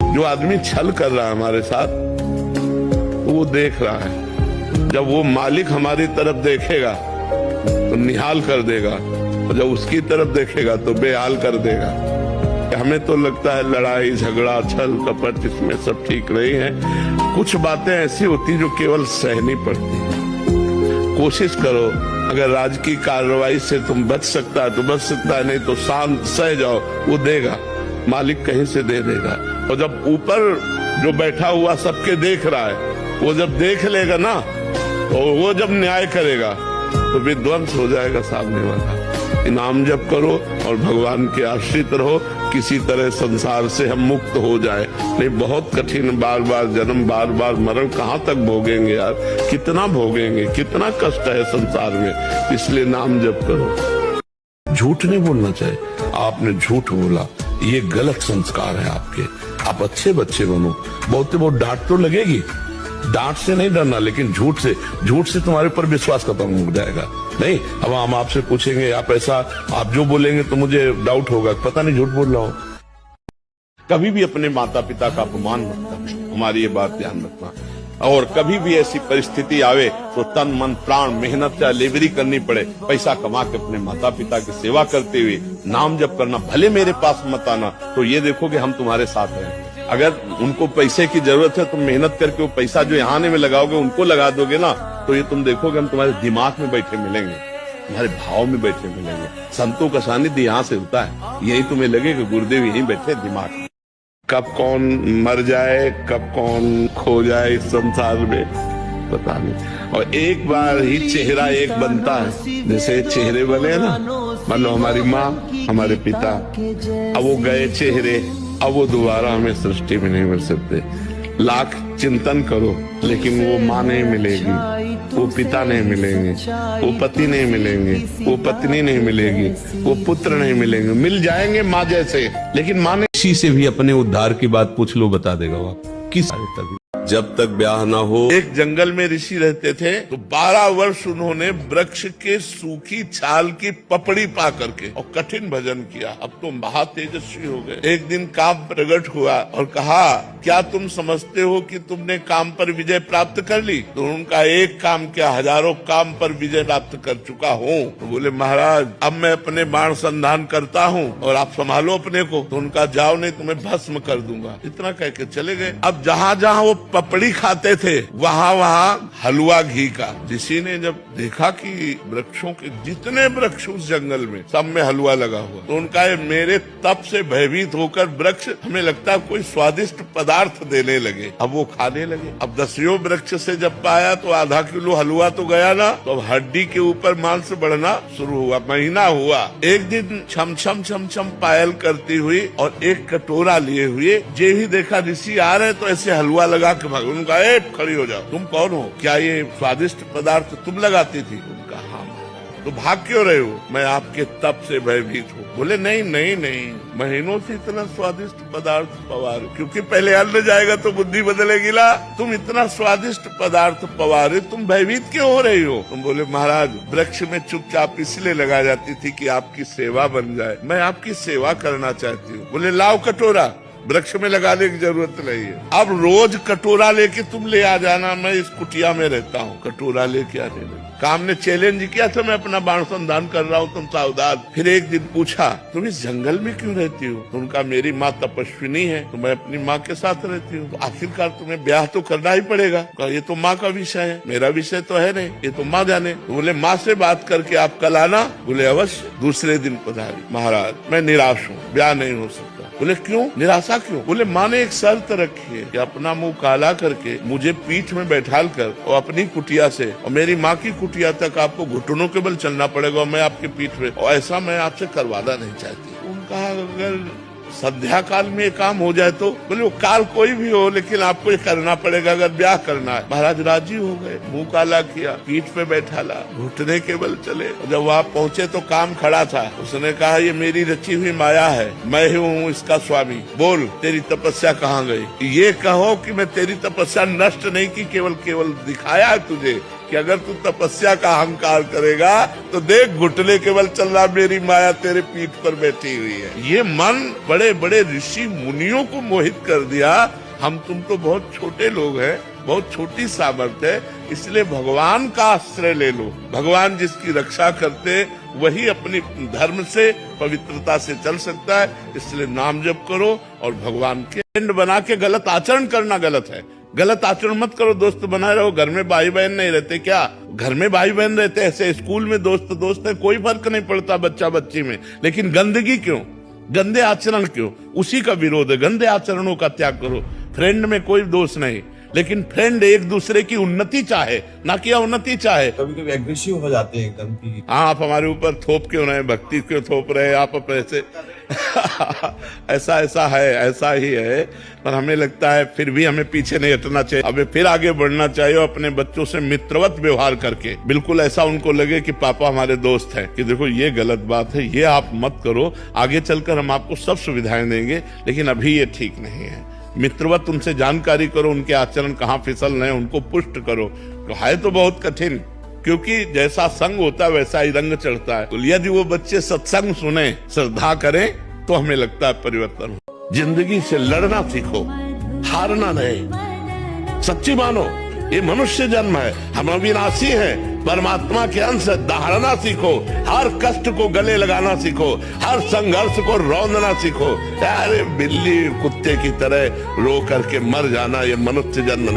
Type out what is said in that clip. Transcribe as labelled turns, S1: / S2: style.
S1: जो आदमी छल कर रहा है हमारे साथ, वो देख रहा है। जब वो मालिक हमारी तरफ देखेगा तो निहाल कर देगा, और जब उसकी तरफ देखेगा तो बेहाल कर देगा। हमें तो लगता है लड़ाई झगड़ा छल कपट इसमें सब ठीक रही है। कुछ बातें ऐसी होती जो केवल सहनी पड़ती। कोशिश करो, अगर राजकीय कार्रवाई से तुम बच सकता है तो बच सकता है, नहीं तो शांत सह जाओ, वो देगा, मालिक कहीं से दे देगा। और जब ऊपर जो बैठा हुआ सबके देख रहा है, वो जब देख लेगा ना, तो वो जब न्याय करेगा तो विध्वंस हो जाएगा सामने वाला। नाम जप करो और भगवान के आश्रित रहो, किसी तरह संसार से हम मुक्त हो जाए। नहीं बहुत कठिन, बार बार जन्म बार बार मरण कहाँ तक भोगेंगे यार, कितना भोगेंगे, कितना कष्ट है संसार में। इसलिए नाम जप करो। झूठ नहीं बोलना चाहिए। आपने झूठ बोला, ये गलत संस्कार है आपके। आप अच्छे बच्चे बनो। बहुत डांट तो लगेगी, डांट से नहीं डरना, लेकिन झूठ से तुम्हारे ऊपर विश्वास खत्म हो जाएगा। नहीं, अब हम आपसे पूछेंगे, आप ऐसा आप जो बोलेंगे तो मुझे डाउट होगा, पता नहीं झूठ बोल रहा हो। कभी भी अपने माता पिता का अपमान मत करना, हमारी ये बात ध्यान रखना। और कभी भी ऐसी परिस्थिति आवे तो तन मन प्राण मेहनत से लेबरी करनी पड़े, पैसा कमा के अपने माता पिता की सेवा करते हुए नाम जप करना। भले मेरे पास मत आना, तो ये देखो कि हम तुम्हारे साथ हैं। अगर उनको पैसे की जरूरत है, तुम मेहनत करके वो पैसा जो यहाँ आने में लगाओगे उनको लगा दोगे ना, तो ये तुम देखोगे हम तुम्हारे दिमाग में बैठे मिलेंगे, तुम्हारे भाव में बैठे मिलेंगे। संतों का सानिध्य यहाँ से होता है। यही तुम्हें लगे कि गुरुदेव यहीं बैठे दिमाग में। कब कौन मर जाए, कब कौन खो जाए इस संसार में पता नहीं। और एक बार ही चेहरा एक बनता है, जैसे चेहरे बने ना, मान लो हमारी माँ हमारे पिता, अब वो गए चेहरे, अब वो दोबारा हमें सृष्टि में नहीं मिल सकते। लाख चिंतन करो लेकिन वो माँ नहीं मिलेगी, वो पिता नहीं मिलेंगे, वो पति नहीं मिलेंगे, वो पत्नी नहीं मिलेगी, वो पुत्र नहीं मिलेंगे। मिल जाएंगे माँ जैसे, लेकिन माँ ने किसी से भी अपने उद्धार की बात पूछ लो, बता देगा वो किस तभी। जब तक ब्याह ना हो। एक जंगल में ऋषि रहते थे, तो 12 वर्ष उन्होंने वृक्ष के सूखी छाल की पपड़ी पा करके और कठिन भजन किया। अब तो महातेजस्वी हो गए। एक दिन काम प्रकट हुआ और कहा, क्या तुम समझते हो कि तुमने काम पर विजय प्राप्त कर ली? तो उनका एक काम क्या, हजारों काम पर विजय प्राप्त कर चुका हूँ। तो बोले महाराज अब मैं अपने बाण संधान करता हूँ और आप संभालो अपने को। तो उनका जाओ नहीं तुम्हें भस्म कर दूंगा। इतना कह के चले गए। अब जहाँ जहाँ वो पपड़ी खाते थे वहाँ वहाँ हलवा घी का। ऋषि ने जब देखा कि वृक्षों के जितने वृक्ष उस जंगल में सब में हलवा लगा हुआ, तो उनका मेरे तप से भयभीत होकर वृक्ष हमें लगता है कोई स्वादिष्ट पदार्थ देने लगे। अब वो खाने लगे। अब 10वें वृक्ष से जब पाया तो आधा किलो हलवा तो गया ना, तो अब हड्डी के ऊपर मांस बढ़ना शुरू हुआ। महीना हुआ, एक दिन छम छम छम छम पायल करती हुई और एक कटोरा लिए हुए, जे ही देखा ऋषि आ रहे तो ऐसे हलवा लगा के भाग। उनका खड़ी हो जाओ, तुम कौन हो? क्या ये स्वादिष्ट पदार्थ तुम लगाती थी? उनका हाँ। तो भाग क्यों रहे हो? मैं आपके तप से भयभीत हूँ। बोले नहीं नहीं नहीं, महीनों से इतना स्वादिष्ट पदार्थ पवार, क्योंकि पहले अन्न जाएगा तो बुद्धि बदलेगी ना। तुम इतना स्वादिष्ट पदार्थ पवारे, तुम भयभीत क्यों हो रही हो? तुम बोले महाराज वृक्ष में चुपचाप इसलिए लगा जाती थी कि आपकी सेवा बन जाए, मैं आपकी सेवा करना चाहती हूँ। बोले लाओ कटोरा, वृक्ष में लगाने की जरूरत नहीं है। अब रोज कटोरा लेके तुम ले आ जाना, मैं इस कुटिया में रहता हूँ, कटोरा लेके आ जाना। काम ने चैलेंज किया था, मैं अपना बाण संधान कर रहा हूँ, तुम सावधान। फिर एक दिन पूछा, तुम इस जंगल में क्यों रहती हो? तो उनका मेरी माँ तपस्विनी है, तो मैं अपनी माँ के साथ रहती हूँ। तो आखिरकार तुम्हें ब्याह तो करना ही पड़ेगा। ये तो माँ का विषय है, मेरा विषय तो है नहीं, ये तो माँ जाने। तो बोले माँ से बात करके आप कल आना। बोले अवश्य। दूसरे दिन पधारी, महाराज मैं निराश हूँ, ब्याह नहीं हो सकता। बोले क्यों, निराशा क्यों? बोले माँ ने एक शर्त रखी है कि अपना मुंह काला करके मुझे पीठ में बैठाल कर और अपनी कुटिया से और मेरी माँ की कुटिया तक आपको घुटनों के बल चलना पड़ेगा और मैं आपके पीठ में, और ऐसा मैं आपसे करवाना नहीं चाहती। उनका अगर संध्या काल में ये काम हो जाए तो? बोले वो काल कोई भी हो, लेकिन आपको ये करना पड़ेगा अगर ब्याह करना है। महाराज राजी हो गए, मुंह काला किया, पीठ पे बैठाला, घुटने के बल चले। जब वहाँ पहुँचे तो काम खड़ा था। उसने कहा ये मेरी रची हुई माया है, मैं ही हूँ इसका स्वामी। बोल तेरी तपस्या कहाँ गई? ये कहो कि मैं तेरी तपस्या नष्ट नहीं की, केवल दिखाया है तुझे कि अगर तू तपस्या का अहंकार करेगा तो देख घुटने केवल चल रहा, मेरी माया तेरे पीठ पर बैठी हुई है। ये मन बड़े बड़े ऋषि मुनियों को मोहित कर दिया। हम तुम तो बहुत छोटे लोग हैं, बहुत छोटी सामर्थ्य है, इसलिए भगवान का आश्रय ले लो। भगवान जिसकी रक्षा करते वही अपनी धर्म से पवित्रता से चल सकता है। इसलिए नाम जप करो और भगवान के फ्रेंड बना के गलत आचरण करना गलत है। गलत आचरण मत करो, दोस्त बनाए रहो। घर में भाई बहन नहीं रहते क्या? घर में भाई बहन रहते ऐसे, स्कूल में दोस्त है, कोई फर्क नहीं पड़ता बच्चा बच्ची में। लेकिन गंदगी क्यों, गंदे आचरण क्यों? उसी का विरोध है। गंदे आचरणों का त्याग करो। फ्रेंड में कोई दोष नहीं, लेकिन फ्रेंड एक दूसरे की उन्नति चाहे, ना कि अवनति चाहे।
S2: कभी कभी एग्रेसिव हो जाते हैं एकदम की।
S1: हाँ, आप हमारे ऊपर थोप क्यों रहे, भक्ति क्यों थोप रहे आप ऐसे? ऐसा है, ऐसा ही है। पर हमें लगता है फिर भी हमें पीछे नहीं हटना चाहिए, हमें फिर आगे बढ़ना चाहिए। अपने बच्चों से मित्रवत व्यवहार करके, बिल्कुल ऐसा उनको लगे कि पापा हमारे दोस्त हैं, कि देखो ये गलत बात है, ये आप मत करो, आगे चलकर हम आपको सब सुविधाएं देंगे, लेकिन अभी ये ठीक नहीं है। मित्रवत उनसे जानकारी करो, उनके आचरण कहाँ फिसल रहे हैं उनको पुष्ट करो। तो है तो बहुत कठिन, क्योंकि जैसा संग होता है वैसा ही रंग चढ़ता है। तो यदि वो बच्चे सत्संग सुने, श्रद्धा करें, तो हमें लगता है परिवर्तन हो। जिंदगी से लड़ना सीखो, हारना नहीं। सच्ची मानो, ये मनुष्य जन्म है, हम अविनाशी हैं, परमात्मा के अंश है। दहाड़ना सीखो, हर कष्ट को गले लगाना सीखो, हर संघर्ष को रौंदना सीखो। अरे बिल्ली कुत्ते की तरह रो करके मर जाना ये मनुष्य जन्म नहीं।